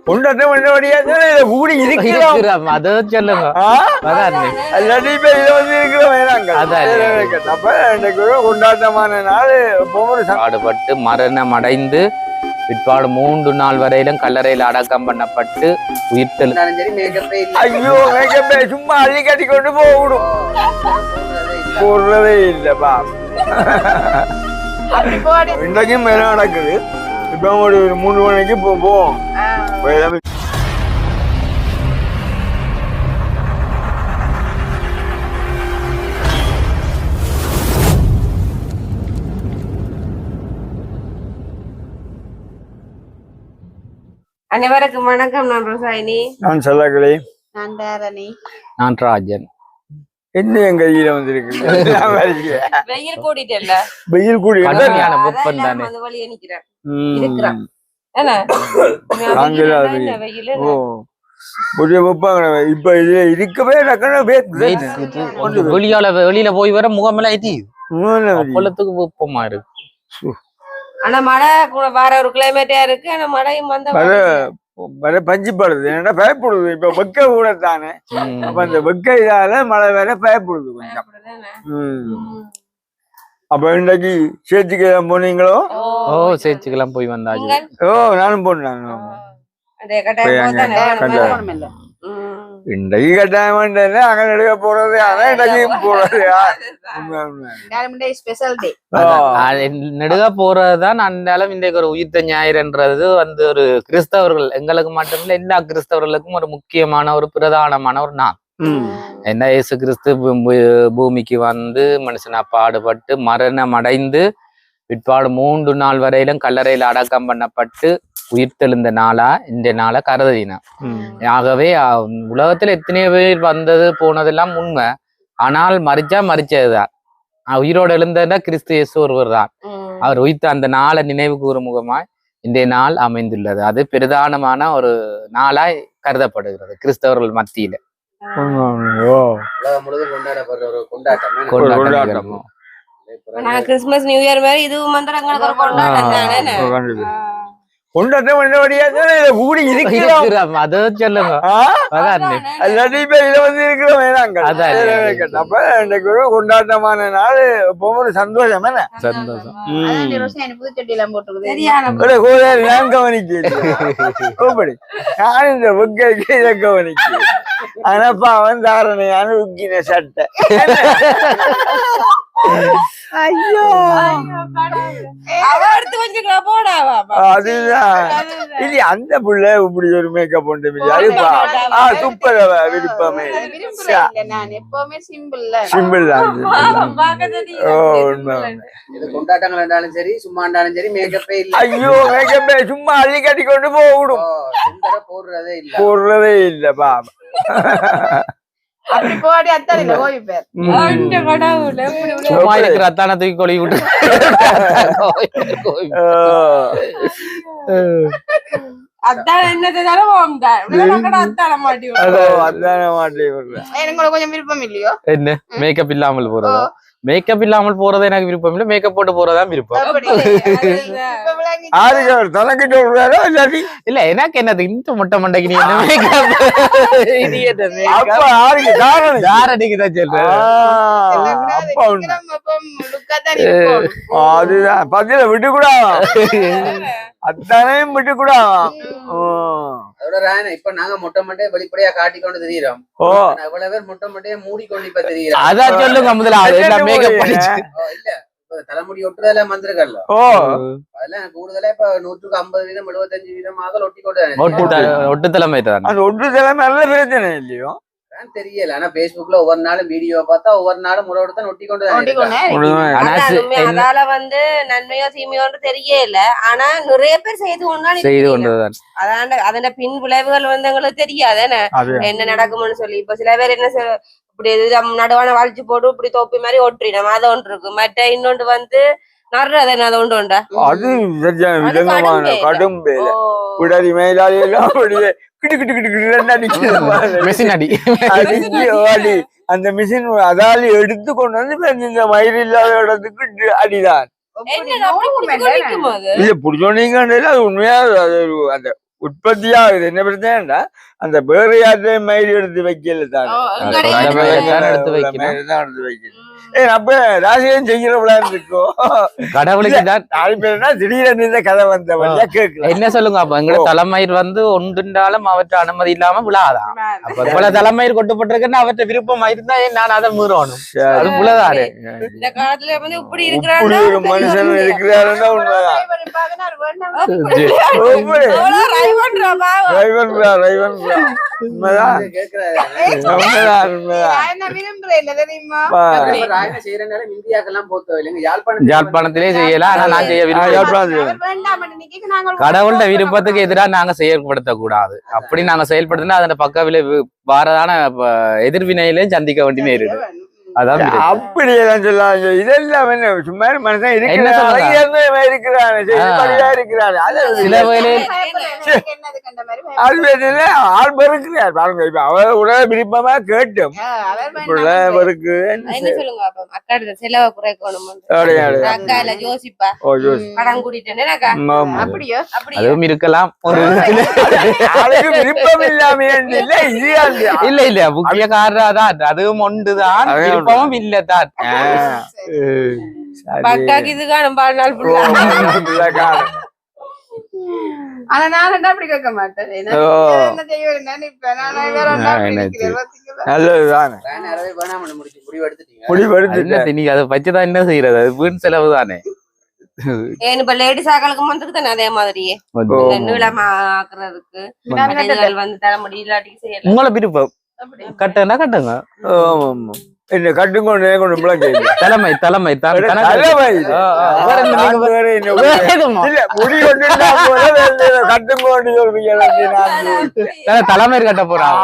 கொண்டாட்ட பண்ணபடியா கூடி இருக்கிறோம் அதை சொல்லுங்க கொண்டாட்டமான நாள் பாடுபட்டு மரணம் அடைந்து பிற்பாடு 3 நாள் வரையிலும் கல்லறையில் அடக்கம் பண்ணப்பட்டு உயிர்த்தெழு. ஐயோ மேக்கப்பே சும்மா அள்ளி கட்டி கொண்டு போகணும் போடுறதே இல்லப்பா. இன்றைக்கும் மேல நடக்குது. இப்ப ஒரு 3 மணிக்கு போவோம். அனைவருக்கும் வணக்கம். நான் ரோசாயினி. நான் செல்லக்கிளி. நான் தாரணி. நான் ராஜன். என்ன என் கையில வந்திருக்கு வெயில் கூடிட்டல வெயில் கூடி இப்ப இது இருக்கவே வெளியில போய் வர முகமெல்லாம் எத்திக்கு வெப்பமா இருக்கு. ஆனா மழை வர ஒரு கிளைமேட்டா இருக்கு. ஆனா மழையும் வர பஞ்சிப்படுது. என்னடா பயப்படுது. இப்ப வெக்க கூட தானே. அப்ப அந்த வெக்க இதால மழை வேற பயப்படுது கொஞ்சம். அப்ப இன்னைக்கு சேர்த்துக்கெல்லாம் போனீங்களோ? ஓ சேர்த்துக்கெல்லாம் போய் வந்தாச்சு. ஓ நானும் போனேன். இன்றைக்கு கட்டாயம் அங்க நடுக்க போறது. ஆனா இன்றைக்கு போறது நெடுக போறதுதான் அந்தாலும் இன்றைக்கு ஒரு உயிர்த்த ஞாயிறுன்றது ஒரு கிறிஸ்தவர்கள் எங்களுக்கு மட்டுமில்ல எல்லா கிறிஸ்தவர்களுக்கும் ஒரு முக்கியமான ஒரு பிரதானமான ஒரு நாள். என்ன இயேசு கிறிஸ்து பூமிக்கு வந்து மனுஷனா பாடுபட்டு மரணம் அடைந்து பிற்பாடு 3 நாள் வரையிலும் கல்லறையில் அடக்கம் பண்ணப்பட்டு உயிர்த்தெழுந்த நாளா இந்த நாளை கருதினா. ஆகவே உலகத்துல எத்தனையோ பேர் வந்தது போனதெல்லாம் உண்மை. ஆனால் மறிச்சதுதான். உயிரோடு எழுந்தா கிறிஸ்து இயேசு ஒருவர் தான். அவர் உயிர்த்த அந்த நாளை நினைவு கூறும் முகமாய் இன்றைய நாள் அமைந்துள்ளது. அது பிரதானமான ஒரு நாளாய் கருதப்படுகிறது கிறிஸ்தவர்கள் மத்தியில. கொண்டாடுறோம். கிறிஸ்துமஸ் நியூ இயர் மாதிரி இதுவும் வந்து எங்களுக்கு ஒரு கொண்டாட்டம் தானே. கொண்டாட்டம் பண்ணபடியா கூடி இருக்கிறோம். அதை சொல்லுங்க. கொண்டாட்டமான நாள் எப்பவும் சந்தோஷம். என்ன சந்தோஷம். நான் இந்த புக்கை கவனிக்க. ஆனாப்பா அவன் தாரணையான உக்கின சட்டை. ஐயோ அதுதான் இல்ல அந்த புள்ள இப்படி ஒரு மேக்கப் போட்டு சூப்பர் விருப்பமே. சிம்பிள் தான். கொண்டாட்டங்கள் இருந்தாலும் சரி சும்மா இருந்தாலும் சரி மேக்கப்பே இல்ல. ஐயோ மேக்கப்பே சும்மா அள்ளி கட்டி கொண்டு போகணும் போடுறதே இல்லப்பா. அப்படி போடி அத்தானில போய் பேர் சும்மா இருக்கிற அத்தான தூக்கி கொலை விட்டு அத்தான என்னதாலும் அத்தான மாட்டி எனக்கு கொஞ்சம் விருப்பம் இல்லையோ? என்ன மேக்கப் இல்லாமல் போறதா? மேக்கப் இல்லாமல் போறது எனக்கு விருப்பம் இல்லை. மேக்கப் போட்டு போறதா விருப்பம். இல்ல எனக்கு என்னது இந்த மொட்டை மண்டைக்கு நீ என்ன மேக்கப் அதுதான் பத்தில விட்டு கூட அத்தனையும் விட்டு கூட. இப்ப நாங்க மொட்டை மண்டையை வெளிப்படையா காட்டிக்கொண்டு தெரியுறோம். எவ்வளவு பேர் மொட்டை மண்டையை மூடிக்கொண்டு இப்ப தெரியுறோம். அதான் சொல்லுங்க முதல்ல தலைமுடி ஒட்டுறதெல்லாம் வந்திருக்கல. அதெல்லாம் கூடுதலா இப்ப 150% 75% ஒட்டு தலைமை ஒட்டு தலைமை நல்ல பிரச்சனை இல்லையோ தெரியல. ஆனா பேஸ்புக்ல ஒவ்வொரு நாளும் வீடியோ பார்த்தா ஒவ்வொரு நாளும் முறையோட ஒட்டிக்கொண்டு அதால வந்து நன்மையோ தீமையோன்னு தெரியல. ஆனா நிறைய பேர் செய்து கொண்டுதான் அதோட பின் விளைவுகள் வந்து எங்களுக்கு தெரியாது என்ன நடக்கும்னு சொல்லி. இப்ப சில பேர் என்ன இப்படி நடுவான வளைச்சு போட்டு இப்படி தொப்பி மாதிரி ஒட்டுறி நம்ம அதை ஒன்று இருக்கு. மற்ற இன்னொன்று வந்து நடுறது அது ஒன்று உண்டா அது கடும் பிடரி மேலாளியெல்லாம் அந்த மிஷின் அதால எடுத்து கொண்டு வந்து இந்த மயில் இல்லாத இடத்துக்கு அடிதான். என்ன அப்படி குடிச்சு நிக்கும் அது இல்ல புடிச்சோன்னீங்க அது உண்மையா அது அந்த உற்பத்தியாகுது. என்ன பிரச்சனைடா அந்த வேற யார்ட்டையும் மயிர் எடுத்து வைக்கல தானே எடுத்து வைக்கணும். அப்ப ராசியம் செய்யறவளா இருக்கோ கடவுளுக்கு தான் நாலு பேர்னா திடீர்னு இந்த கதை வந்த வழியா கேட்கல. என்ன சொல்லுங்க அப்ப எங்க தலைமயிர் ஒன்றுண்டாலும் அவற்றை அனுமதி இல்லாம விழாதான். அப்ப இவ்வளவு தலைமயிர் கொட்டுப்பட்டிருக்குன்னு அவற்றை விருப்பமா இருந்தா நான் அதை மீறணும். அது விழாதாரு. இந்த காலத்துல வந்து இப்படி இப்படி ஒரு மனுஷன் இருக்கிறாருன்னா உண்மைதான். யாழ்ப்பாணத்திலே செய்யலாம். ஆனா நான் செய்ய கடவுள்ட விருப்பத்துக்கு எதிராக நாங்க செயல்படுத்த கூடாது. அப்படி நாங்க செயல்படுத்தினா அதோட பக்க விளைவு வாரதான எதிர்வினையிலையும் சந்திக்க வேண்டியமே இருக்கு. அதான் அப்படியெல்லாம் சொல்லாங்க. இதெல்லாம் என்ன சும்மா மனுஷன் இருக்கிறான் சில வகையில ஆள் பெருக்கிறார் பாருங்க. இப்ப அவ உடனே விருப்பமா கேட்டோம் பெருக்கு என்ன சொல்லுங்க அக்கா செலவை குறைக்கணும் அக்கா யோசிப்பா கடன் கூட்டிட்டேன் அப்படியோ அதுவும் இருக்கலாம். ஒரு விருப்பம் இல்லாம இல்ல இல்ல முக்கிய காரணம் தான் அதுவும் ஒன்றுதான். விருப்பமும் இல்லதான். அக்காக்கு இது காணும் வாழ்நாள் ஆனா நான் அப்படி கேட்க மாட்டேன். நீங்க அதை வச்சுதான் என்ன செய்யறது? அது வீண் செலவு தானே. இப்ப லேடிஸ் ஆக்களுக்கு வந்துருக்கு தானே அதே மாதிரியே நீளமாக்குறதுக்கு வந்து தலைமுடி இல்லாட்டி செய்யலாம். உங்களை விருப்பம் கட்டுனா கட்டுங்க. என்ன கட்டுங்கொண்டு தலைமை தலைமை தலைமை கட்ட போறான்.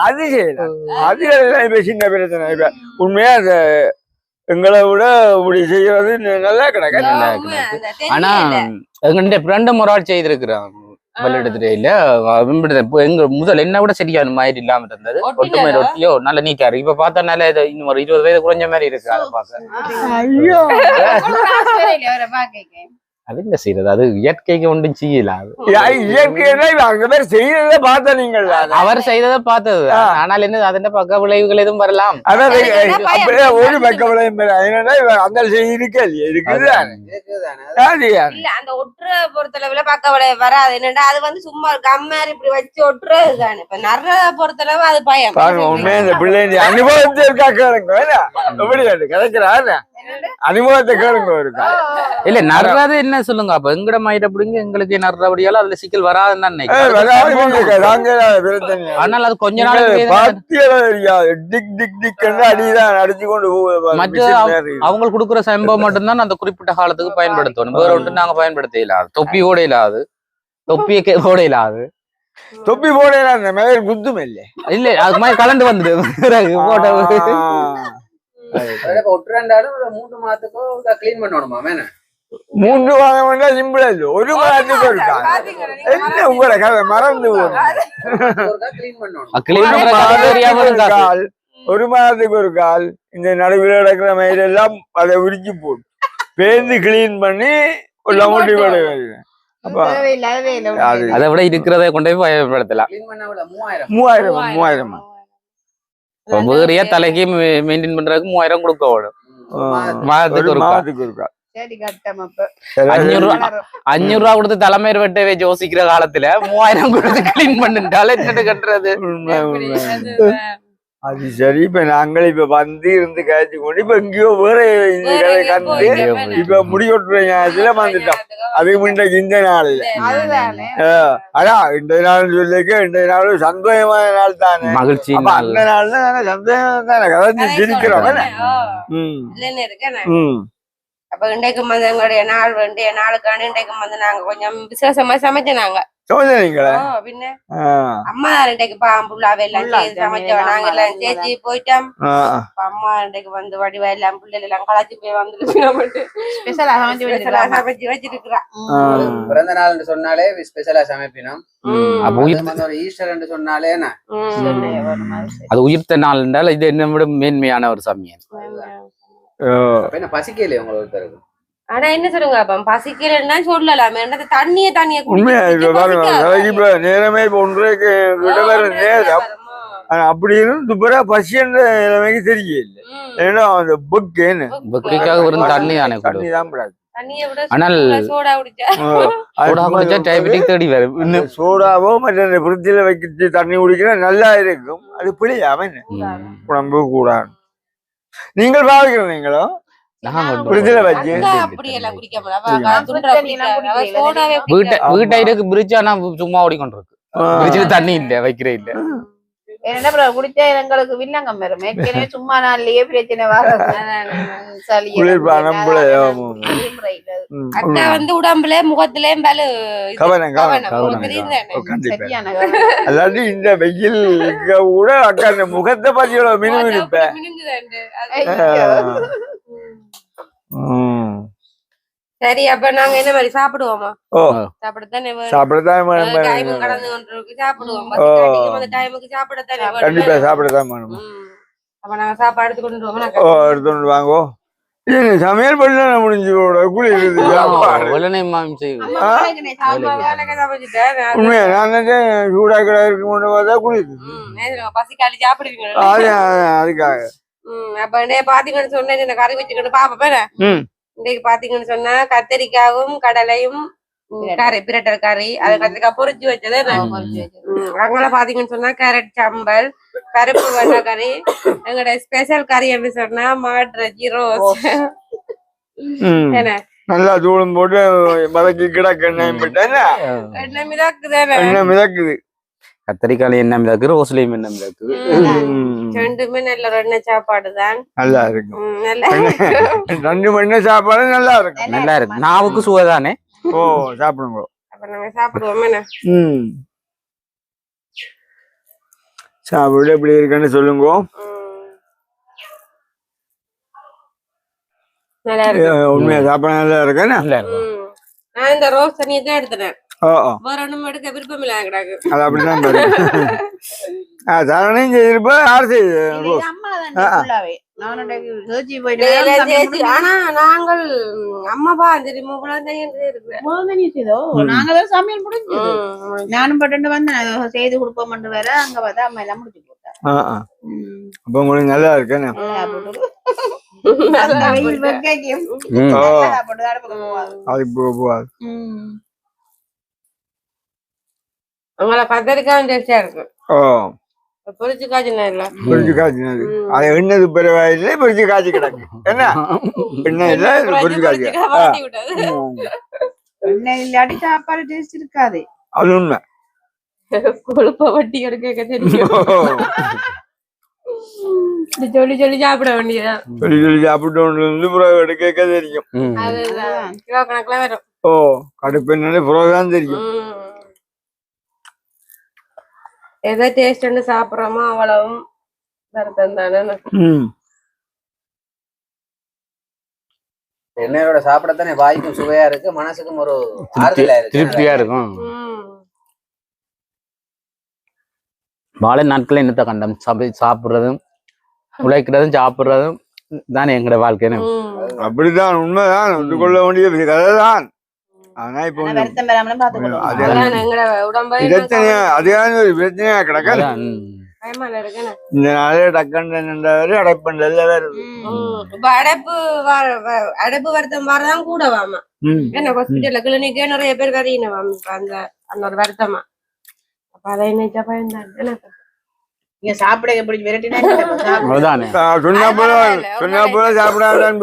அது செய்யலாம். அது சின்ன பிரச்சனை. இப்ப உண்மையா அந்த எங்களை விட இப்படி செய்யறது நல்லா கிடக்கு. ஆனா எங்க ஃப்ரெண்டு ஒரு ஆள் செய்திருக்கிறான் வெள்ளெடுத்துட்டே இல்ல எங்க முதல் என்ன விட சரியான மாதிரி இல்லாம இருந்தது. ஒட்டுமை ரொட்டியோ நல்ல நீட்டா இருக்கு. இப்ப பார்த்தனால இன்னும் ஒரு 20 வயது குறைஞ்ச மாதிரி இருக்கு. அதை பார்க்க அது என்ன செய்யறது? அது இயற்கைக்கு ஒன்றும் செய்யல. செய்யறத பார்த்த நீங்கள் அவர் செய்ததை பார்த்தது. ஆனால் என்ன அதன் பக்க விளைவுகள் எதுவும் வரலாம். ஒரு பக்க விளைவு அந்த இருக்குது. அந்த ஒட்டுற பொறுத்தளவுல பக்க விளைவு வராது. என்னடா அது வந்து சும்மா கம்மாரி இப்படி வச்சு ஒட்டுறது தானே. இப்ப நடுற பொறுத்தளவு அது பயம். உண்மையா இந்த பிள்ளை அனுபவத்தை இருக்கா கேளுங்க. எப்படி கிடைக்கிறாரு அனுபவத்தை கேளுங்க இருக்கா இல்ல நடுறது என்ன சொல்லுங்க. அப்ப எங்கட மாயிட்ட அப்படிங்க எங்களுக்கு நடுறபடியால அதுல சிக்கல் வராதுன்னு தான் ஆனால் அது கொஞ்ச நாள் அடிச்சு கொண்டு மற்ற அவங்க கொடுக்குற சம்பவம் மட்டும்தான் அந்த குறிப்பிட்ட காலத்துக்கு பயன்படுத்தணும். வேற ஒன்று நாங்க பயன்படுத்த இல்லாது. தொப்பி ஓட இல்லாது. தொப்பியை ஓட இல்லாது. தொப்பி போட மேல் குத்தும் இல்ல இல்ல அது மாதிரி கலந்து வந்துடு ஒட்டுறாண்டாலும் 3 மாதத்துக்கும் கிளீன் பண்ணணுமா? 3 மாதம் வேண்டா சிம்பிளா இல்ல. 1 மாதத்துக்கு இருக்கா என்ன உங்களோட கதை மறந்து ஒரு மாதத்துக்கு ஒரு கால் இந்த நடுவில் நடக்கிற மயில எல்லாம் அதை உரிச்சு போட்டு பேருந்து கிளீன் பண்ணி முடி அதை விட இருக்கிறத கொண்டு போய் பயன்படுத்தலாம். 3000 வேறையா தலைக்கு மெயின்டைன் பண்றதுக்கு 3000 கொடுக்க ஓடும். மாதத்துக்கு இருக்கா 500 ரூபா கொடுத்து தலைமையர் வெட்டவே யோசிக்கிற காலத்துல 3000 கொடுத்து கிளீன் பண்ணிட்டால என்ன கட்டுறது? அது சரி. இப்ப நாங்கள் இப்ப வந்து இருந்து காய்ச்சி கொண்டு இப்ப எங்கேயோ வேற கண்டு இப்ப முடிவெட்டுற ஞாபகத்துல வந்துட்டோம். அதுக்கு முன்னாடி இந்த நாள் அதான் இந்த நாள் சொல்லிக்க இந்த நாள் சந்தோஷமான நாள் தானே. மகிழ்ச்சி அந்த நாள்ல நாங்க சந்தோஷம் தானே கதைச்சு சிரிக்கிறோம். அப்ப இன்றைக்கு வந்து எங்களுடைய நாள் வேண்டிய நாளுக்கான இன்றைக்கு வந்து நாங்க கொஞ்சம் விசேஷமா சமைச்சோம். பின்ன அம்மா இன்றைக்கு பாம்புள்ளாவே எல்லாம் சமைச்சோம். நாங்க எல்லாம் சேர்த்து போயிட்டோம். அம்மா இன்றைக்கு வந்து வடிவா எல்லாம் பிள்ளைகள் எல்லாம் கலாச்சி போய் வந்துட்டு சமைச்சு வச்சிருக்கிறோம். பிறந்த நாள் சொன்னாலே ஸ்பெஷலா சமைப்பினோம். ஈஸ்டர் சொன்னாலே அது உயிர்த்த நாள் என்றால் இது என்ன விட மேன்மையான ஒரு சமையல். பசிக்கலையே உங்களுக்கு? ஆனா என்ன சொல்லுங்க அப்ப பசிக்கலன்னா சொல்லலாம் என்னது தண்ணிய உண்மையா இப்ப பாருங்க இப்ப நேரமே இப்ப 1:30 விட வேற நேரம் அப்படி இருந்து துப்புரா பசி என்ற நிலைமைக்கு தெரியல ஏன்னா அந்த புக்குக்காக வெறும் தண்ணி தானே தண்ணி தான் கூடாது ஆனால் சோடா குடிச்சா டயபெட்டிக் தேடி வரும் சோடாவோ மற்ற ஃப்ரிட்ஜில் வைக்கிட்டு தண்ணி குடிக்கிற நல்லா இருக்கும் அது பிள்ளையாம உடம்பு கூடாது நீங்கள் பாவிக்கிறீங்களோ ஃப்ரிட்ஜில் வச்சு வீட்டை இருக்கு பிரிட்ஜ் ஆனா சும்மா ஓடிக்கொண்டிருக்கு பிரிட்ஜில் தண்ணி இல்ல வைக்கிறே இல்ல என்ன குடிச்சா எங்களுக்கு வில்லங்கம் வரும் ஏற்கனவே சும்மா நாள்லயே பிரச்சனை அக்கா வந்து உடம்புல முகத்திலேயும் அல்லாட்டி இந்த வெயில் கூட அக்கா இந்த முகத்தை பத்தி மினுமினுப்ப சரி அப்ப நாங்க என்ன மாதிரி சாப்பிடுவோமா சாப்பிடத்தான் கடந்து கொண்டிருக்கு சாப்பிடுவோம் அந்த டைமுக்கு சாப்பிடத்தானே கண்டிப்பா சாப்பிடத்தான் வேணும் அப்ப நாங்க சாப்பாடு எடுத்து கொண்டு வாங்கோ சமையல் பண்ண முடிஞ்சு உண்மையா நான் சூடாக்கடை இருக்கு பசிக்காளி சாப்பிடுவீங்க அதுக்காக அப்ப பாத்தீங்கன்னு சொன்ன கறி வச்சுக்கணும் பாப்பேன் இன்னைக்கு பாத்தீங்கன்னு சொன்னா கத்திரிக்காயும் கடலையும் கறி பிரட்டல் கறி அது கத்திரிக்காய் பொரிச்சு வச்சது அங்கே பாத்தீங்கன்னு சொன்னா கேரட் சம்பல் பருப்பு வெண்ண கறி எங்களோட ஸ்பெஷல் கறி எப்படி சொன்னா மாட்டு ரோஸ் என்ன நல்லா தூளம் போட்டு மதக்கி கிடக்கு எண்ணெய் மிதக்குது கத்திரிக்காய் என்ன மிதக்கு ரோஸ்லயும் என்ன மிதக்கு ரெண்டுமே நல்ல எண்ணெய் சாப்பாடு தான் நல்லா இருக்கும் ரெண்டு மணி சாப்பாடு நல்லா இருக்கும் நல்லா இருக்கு நாவுக்கு சுவைதானே ஓ சாப்பிடுங்க அப்ப நாங்க சாப்பிடுவோம் என்ன சாப்பிடு எப்படி இருக்குன்னு சொல்லுங்க நல்லா இருக்கு உண்மையா சாப்பாடு நல்லா இருக்கு நான் இந்த ரோஸ் தண்ணியை தான் எடுத்துட்டேன் வேற ஒண்ணும் எடுக்க விருப்பம் இல்ல கிடாக்கு அது அப்படிதான் தரணையும் செய்திருப்பா யார் செய்யுது ஆனா நாங்கள் அம்மாப்பா தெரியுமா நாங்கதான் சமையல் முடிஞ்சு நானும் பட்டு வந்து செய்து கொடுப்போம் வேற அங்க பார்த்தா அம்மா எல்லாம் முடிச்சு போட்டேன் அப்ப உங்களுக்கு நல்லா இருக்கேன்னு அது போகாது உங்களை கத்திரிக்காய் டேஸ்டா இருக்கு பொரிச்சு காய்ச்சினா இல்ல பொரிச்சு காய்ச்சினது அது எண்ணெய் பரவாயில்லை பொரிச்சு காய்ச்சி கிடக்கு என்ன எண்ணெய் இல்ல பொரிச்சு காய்ச்சி எண்ணெய் இல்லாட்டி சாப்பாடு டேஸ்ட் இருக்காது அது உண்மை கொழுப்ப வட்டி எடுக்க தெரியும் சொல்லி சொல்லி சாப்பிட வேண்டியதான் சொல்லி சாப்பிட்டு புறவை எடுக்க தெரியும் அதுதான் கிலோ கணக்குல வரும் கடுப்பு புறவைதான் தெரியும் எதை டேஸ்ட் சாப்பிடுறோமோ அவ்வளவும் வருத்தம் தானே எண்ணெயோட சாப்பிடத்தானே வாய்க்கும் சுவையா இருக்கு மனசுக்கும் ஒரு திருப்தியா இருக்கும் வாழை நாட்கள் என்னத்த கண்டம் சாப்பிடுறதும் உழைக்கிறதும் சாப்பிடுறதும் தானே எங்கட வாழ்க்கை அப்படிதான் உண்மைதான் ஒத்துக்கொள்ள வேண்டிய கதைதான் ஆனா இப்ப பிரச்சனையா கிடக்க இந்த நாளே டக்குன்னு அடைப்பண்டல் அடைப்பு வருத்தம் வரதான் கூட வாமா என்ன ஹாஸ்பிட்டல்ல கிளினிக்கே நிறைய பேர் கதையின அந்த அந்த ஒரு வருத்தமா அப்ப அதை நினைச்சா பயந்தான் நீங்க சாப்பிட எப்படி விரட்டினா சொன்னா போல சாப்பிடாதான்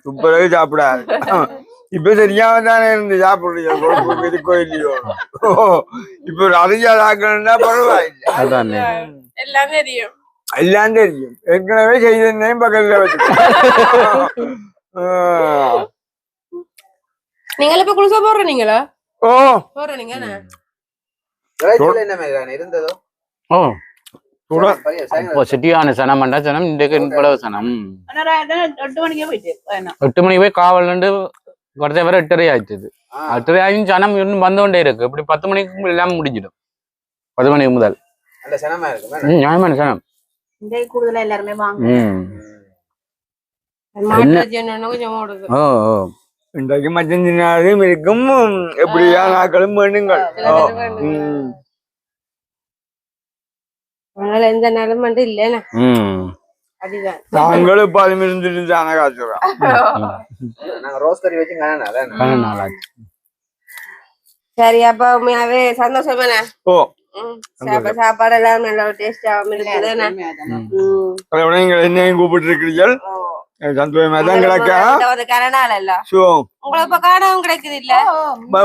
துப்புரவு சாப்பிடாது இப்ப தெரியாம தானே இருந்து சாப்பிடுறீங்க இருக்கோ இல்லையோ இப்ப அதிகா சாக்கணும்னா பரவாயில்லை எல்லாம் தெரியும் எல்லாம் தெரியும் ஏற்கனவே செய்த பக்கத்துல வச்சு நீங்கள இப்ப குளிசா போடுறீங்களா போடுறீங்க இருந்ததோ சிட்டியான சனம் பண்ணா சனம் இவ்வளவு சனம் 8 மணிக்கு போயிட்டு 8 மணிக்கு போய் காவல் குறைஞ்ச வரை 8:30 ஆயிடுச்சு 8:30 ஆயும் சனம் இன்னும் வந்து கொண்டே இருக்கு இப்படி 10 மணிக்கு எல்லாம் முடிஞ்சிடும் 10 மணிக்கு முதல் நியாயமான சனம் இந்த கூடுதலா எல்லாருமே வாங்க கொஞ்சம் ஓடுது ஓ ஓ இன்றைக்கு மச்சம் தின்னாலும் இருக்கும் எப்படியா நாட்களும் வேணுங்கள் அதனால எந்த நாளும் மட்டும் இல்லைன்னா அதுதான் நாங்களும் இப்ப அது இருந்துட்டு தானே காய்ச்சுறோம் நாங்க ரோஸ் கறி வச்சு நாளாச்சு சரி அப்ப உண்மையாவே சந்தோஷமாண்ணே ஓ சாப்பாடு எல்லாம் நல்ல டேஸ்டா இருக்குதுண்ணே என்னையும் கூப்பிட்டு இருக்கிறீர்கள் சந்தோஷமா தான் கிடக்கா கரணால இல்ல உங்களை இப்ப காணவும் கிடைக்குது இல்ல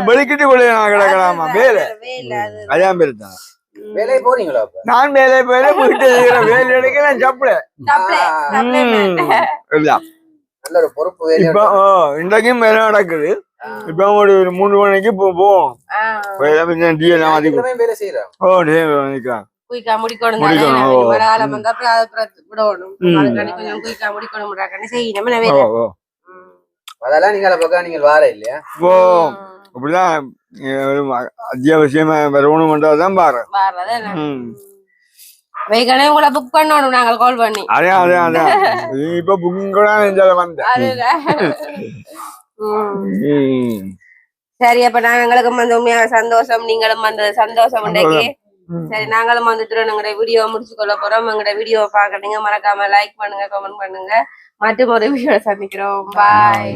வெளிக்கிட்டு கொள்ள நான் கிடக்கலாமா வேலை அதான் பெருத்தான் வேலையை போறீங்களா நான் வேலை போயில வீட்டு வேலை எடுக்க நான் சப்பல நல்ல ஒரு பொறுப்பு இப்ப இன்றைக்கும் வேலை நடக்குது இப்ப ஒரு 3 மணிக்கு போவோம் வேலை செய்யறோம் குயிக்கா முடிக்கணும் மழைக்காலம் வந்தா விடணும் கொஞ்சம் குயிக்கா முடிக்கணும் செய்யணும் அதெல்லாம் நீங்க பக்கம் நீங்க வார இல்லையா ஓ அப்படிதான் அத்தியாவசியமா வரணும்ன்றதான் பாரு வைகனே உங்களை புக் பண்ணணும் நாங்க கால் பண்ணி அதான் இப்ப புக்கிங் கூட வந்தேன் சரி அப்ப நாங்க எங்களுக்கு வந்து உண்மையாக சந்தோஷம் நீங்களும் வந்து சந்தோஷம் இன்றைக்கு சரி நாங்களும் வந்துட்டு எங்களுடைய வீடியோ முடிச்சு கொள்ள போறோம் எங்களுடைய வீடியோ பாக்குறீங்க மறக்காம லைக் பண்ணுங்க கமெண்ட் பண்ணுங்க மற்றும் ஒரு வீடியோ சந்திக்கிறோம் பாய்